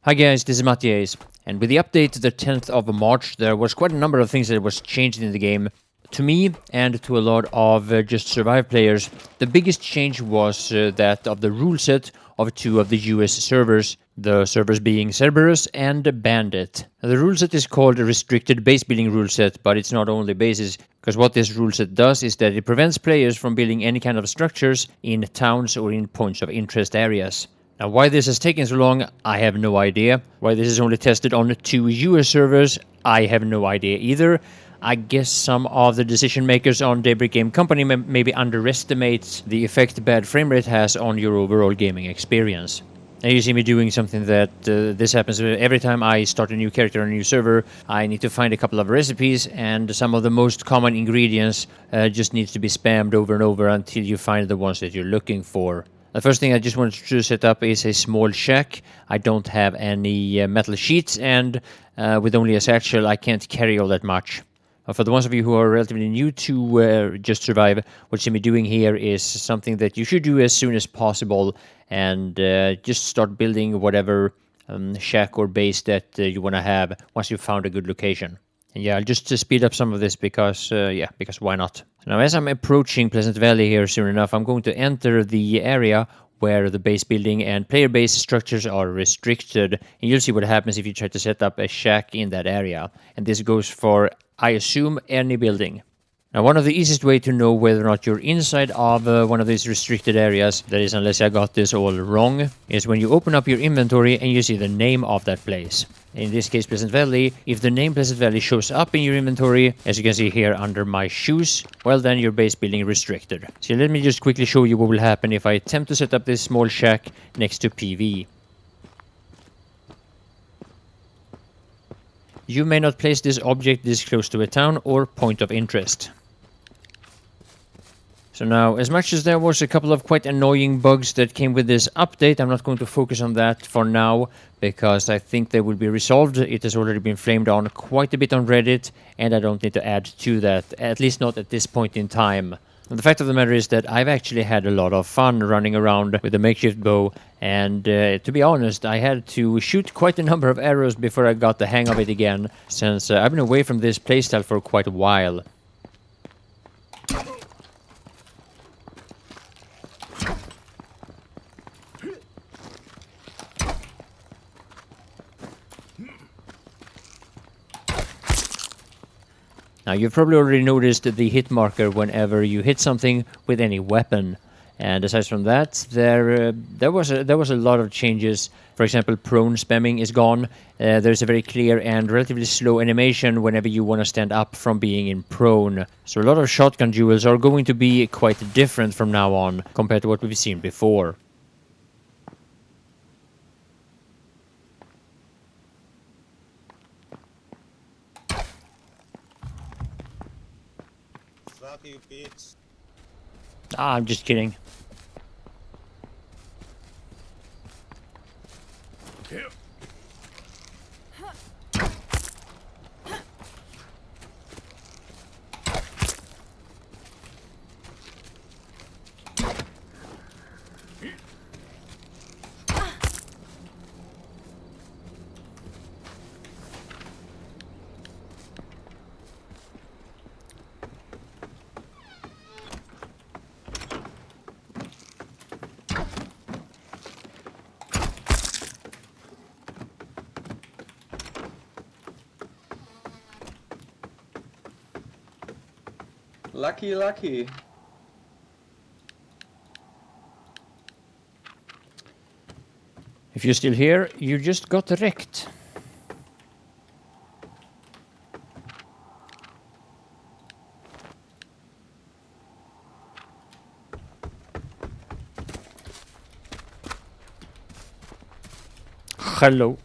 Hi guys, this is Matthias, and with the update to the 10th of March, there was quite a number of things that was changed in the game. To me, and to a lot of Just Survive players, the biggest change was that of the rule set of two of the US servers, the servers being Cerberus and Bandit. The rule set is called a restricted base building rule set, but it's not only bases, because what this rule set does is that it prevents players from building any kind of structures in towns or in points of interest areas. Now, why this has taken so long, I have no idea. Why this is only tested on 2 US servers, I have no idea either. I guess some of the decision makers on Daybreak Game Company maybe underestimates the effect bad framerate has on your overall gaming experience. Now you see me doing something that this happens every time I start a new character on a new server. I need to find a couple of recipes, and some of the most common ingredients just needs to be spammed over and over until you find the ones that you're looking for. The first thing I just wanted to set up is a small shack. I don't have any metal sheets, and with only a satchel I can't carry all that much. For the ones of you who are relatively new to Just Survive, what you see me doing here is something that you should do as soon as possible, and just start building whatever shack or base that you want to have once you've found a good location. And yeah, I'll just speed up some of this because why not? Now, as I'm approaching Pleasant Valley here soon enough, I'm going to enter the area where the base building and player base structures are restricted. And you'll see what happens if you try to set up a shack in that area. And this goes for, I assume, any building. Now, one of the easiest way to know whether or not you're inside of one of these restricted areas, that is, unless I got this all wrong, is when you open up your inventory and you see the name of that place. In this case, Pleasant Valley. If the name Pleasant Valley shows up in your inventory, as you can see here under my shoes, well then your base building restricted. So let me just quickly show you what will happen if I attempt to set up this small shack next to PV. You may not place this object this close to a town or point of interest. So now, as much as there was a couple of quite annoying bugs that came with this update, I'm not going to focus on that for now, because I think they will be resolved. It has already been flamed on quite a bit on Reddit, and I don't need to add to that, at least not at this point in time. And the fact of the matter is that I've actually had a lot of fun running around with a makeshift bow, and to be honest, I had to shoot quite a number of arrows before I got the hang of it again, since I've been away from this playstyle for quite a while. Now, you've probably already noticed the hit marker whenever you hit something with any weapon. And aside from that, there was a lot of changes. For example, prone spamming is gone. There's a very clear and relatively slow animation whenever you want to stand up from being in prone. So a lot of shotgun duels are going to be quite different from now on compared to what we've seen before. You bitch. Ah, I'm just kidding. Lucky. If you're still here, you just got wrecked. Hello.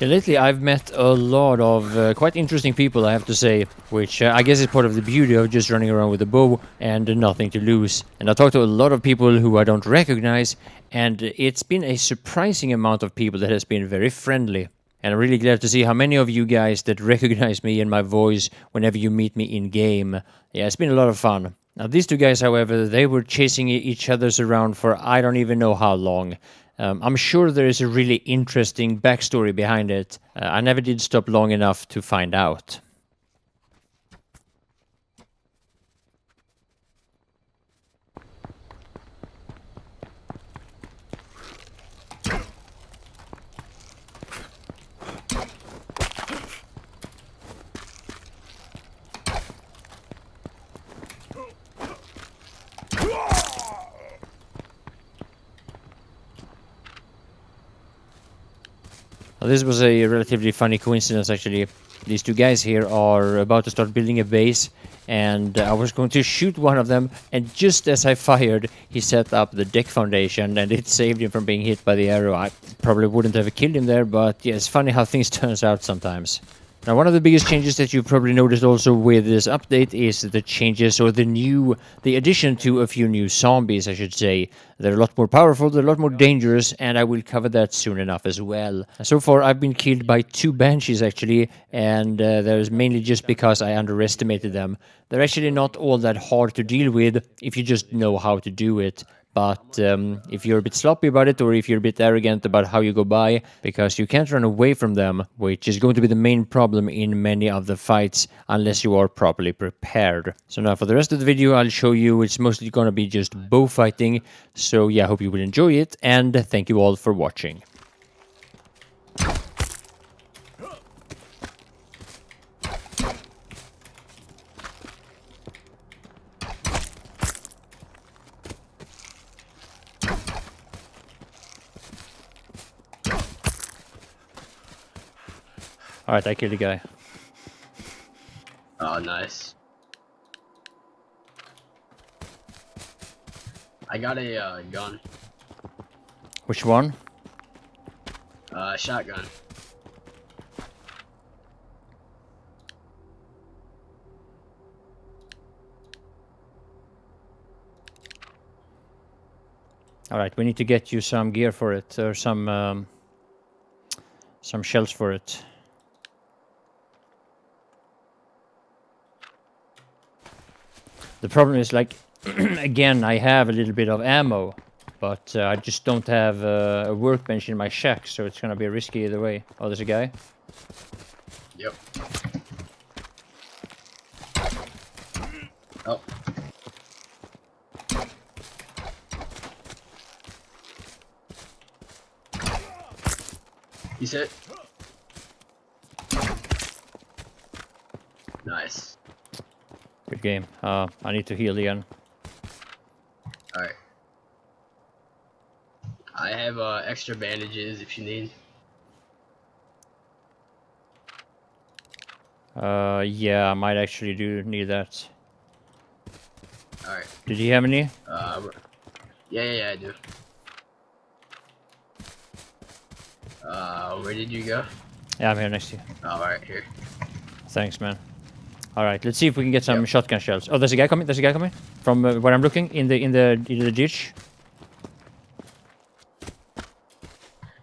Yeah, lately I've met a lot of quite interesting people, I have to say, which I guess is part of the beauty of just running around with a bow and nothing to lose. And I talked to a lot of people who I don't recognize, and it's been a surprising amount of people that has been very friendly. And I'm really glad to see how many of you guys that recognize me and my voice whenever you meet me in game. Yeah, it's been a lot of fun. Now, these two guys, however, they were chasing each other's around for I don't even know how long. I'm sure there is a really interesting backstory behind it. I never did stop long enough to find out. Well, this was a relatively funny coincidence, actually. These two guys here are about to start building a base, and I was going to shoot one of them, and just as I fired, he set up the deck foundation, and it saved him from being hit by the arrow. I probably wouldn't have killed him there, but yeah, it's funny how things turns out sometimes. Now, one of the biggest changes that you've probably noticed also with this update is the changes, or the addition to a few new zombies, I should say. They're a lot more powerful, they're a lot more dangerous, and I will cover that soon enough as well. So far, I've been killed by 2 banshees, actually, and that is mainly just because I underestimated them. They're actually not all that hard to deal with if you just know how to do it. But if you're a bit sloppy about it, or if you're a bit arrogant about how you go by, because you can't run away from them, which is going to be the main problem in many of the fights, unless you are properly prepared. So now for the rest of the video, I'll show you it's mostly going to be just bow fighting. So yeah, I hope you will enjoy it, and thank you all for watching. Alright, I killed a guy. Oh, nice. I got a gun. Which one? Shotgun. Alright, we need to get you some gear for it, or some shells for it. The problem is, like, again, I have a little bit of ammo, but I just don't have a workbench in my shack, so it's gonna be risky either way. Oh, there's a guy. Yep. Oh. He's hit. Nice. Good game. I need to heal again. Alright. I have extra bandages if you need. Yeah, I might actually need that. Alright. Did you have any? Yeah, I do. Where did you go? Yeah, I'm here next to you. Oh, right here. Thanks, man. Alright, let's see if we can get some shotgun shells. Oh, there's a guy coming. There's a guy coming from where I'm looking in the ditch.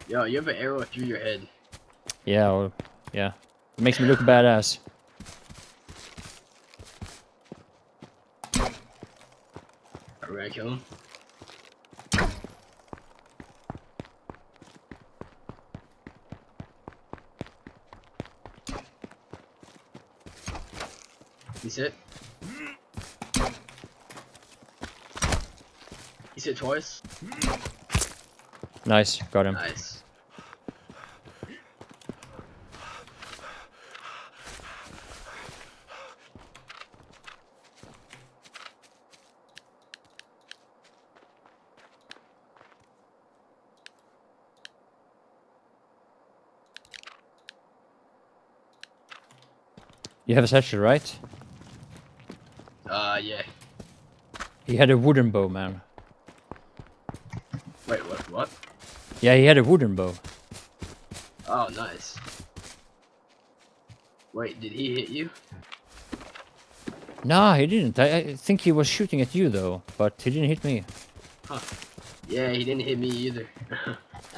Yo, you have an arrow through your head. Yeah, well, yeah. It makes me look badass. Are we gonna kill him? He's hit. He's hit twice. Nice, got him. Nice. You have a satchel, right? Yeah. He had a wooden bow, man. Wait, what? Yeah, he had a wooden bow. Oh, nice. Wait, did he hit you? Nah, he didn't. I think he was shooting at you, though, but he didn't hit me. Huh. Yeah, he didn't hit me either.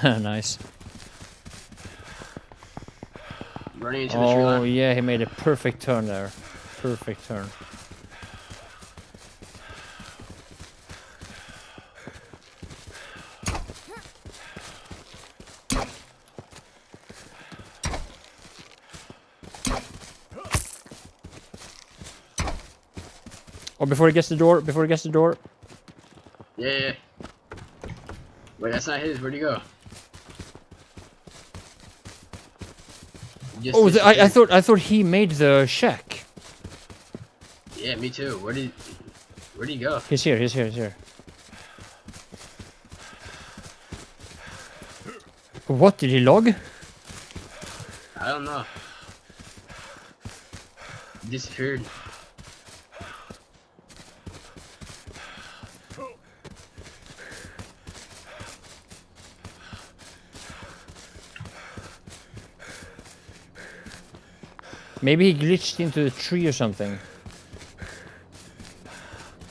Nice. Running into the tree line. Oh, yeah, he made a perfect turn there. Perfect turn. Oh, before he gets the door, before he gets the door. Yeah. Wait, that's not his. Where'd he go? He just Oh, I disappeared. thought he made the shack. Yeah, me too. Where'd he go? He's here, he's here, he's here. What, did he log? I don't know. He disappeared. Maybe he glitched into the tree or something.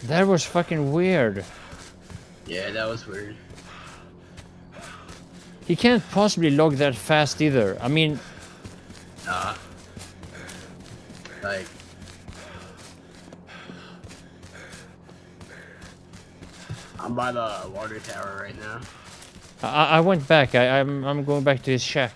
That was fucking weird. Yeah, that was weird. He can't possibly log that fast either. I mean, Nah. Like, I'm by the water tower right now. I went back. I'm going back to his shack.